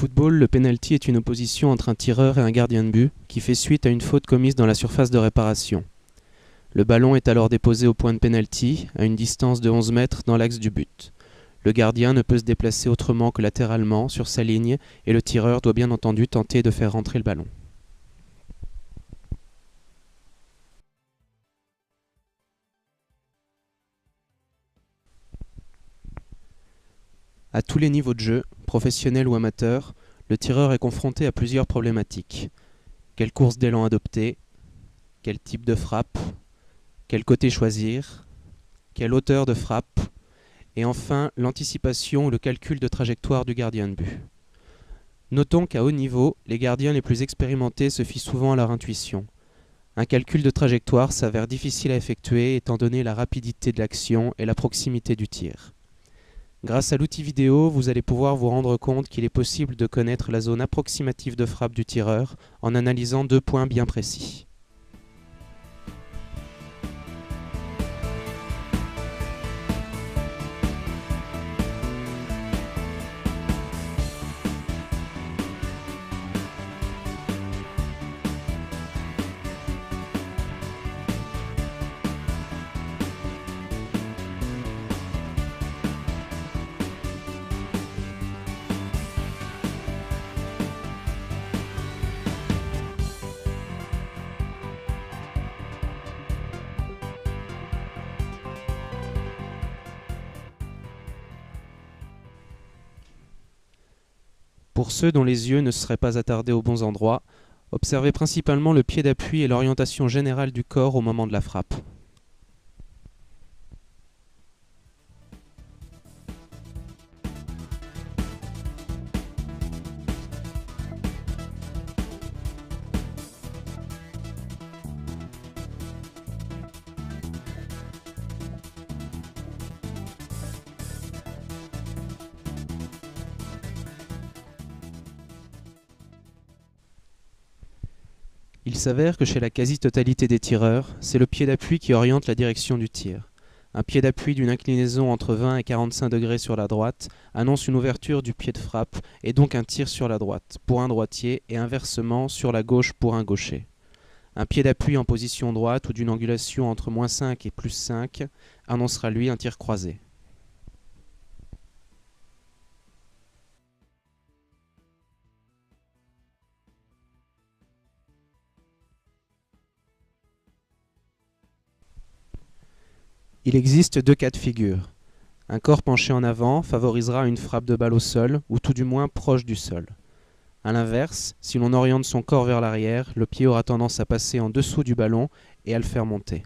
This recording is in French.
football, le penalty est une opposition entre un tireur et un gardien de but qui fait suite à une faute commise dans la surface de réparation. Le ballon est alors déposé au point de penalty, à une distance de 11 mètres dans l'axe du but. Le gardien ne peut se déplacer autrement que latéralement sur sa ligne et le tireur doit bien entendu tenter de faire rentrer le ballon. À tous les niveaux de jeu, professionnel ou amateur, le tireur est confronté à plusieurs problématiques. Quelle course d'élan adopter? Quel type de frappe? Quel côté choisir? Quelle hauteur de frappe? Et enfin, l'anticipation ou le calcul de trajectoire du gardien de but. Notons qu'à haut niveau, les gardiens les plus expérimentés se fient souvent à leur intuition. Un calcul de trajectoire s'avère difficile à effectuer étant donné la rapidité de l'action et la proximité du tir. Grâce à l'outil vidéo, vous allez pouvoir vous rendre compte qu'il est possible de connaître la zone approximative de frappe du tireur en analysant 2 points bien précis. Pour ceux dont les yeux ne se seraient pas attardés aux bons endroits, observez principalement le pied d'appui et l'orientation générale du corps au moment de la frappe. Il s'avère que chez la quasi-totalité des tireurs, c'est le pied d'appui qui oriente la direction du tir. Un pied d'appui d'une inclinaison entre 20 et 45 degrés sur la droite annonce une ouverture du pied de frappe et donc un tir sur la droite pour un droitier et inversement sur la gauche pour un gaucher. Un pied d'appui en position droite ou d'une angulation entre -5 et +5 annoncera lui un tir croisé. Il existe 2 cas de figure. Un corps penché en avant favorisera une frappe de balle au sol, ou tout du moins proche du sol. A l'inverse, si l'on oriente son corps vers l'arrière, le pied aura tendance à passer en dessous du ballon et à le faire monter.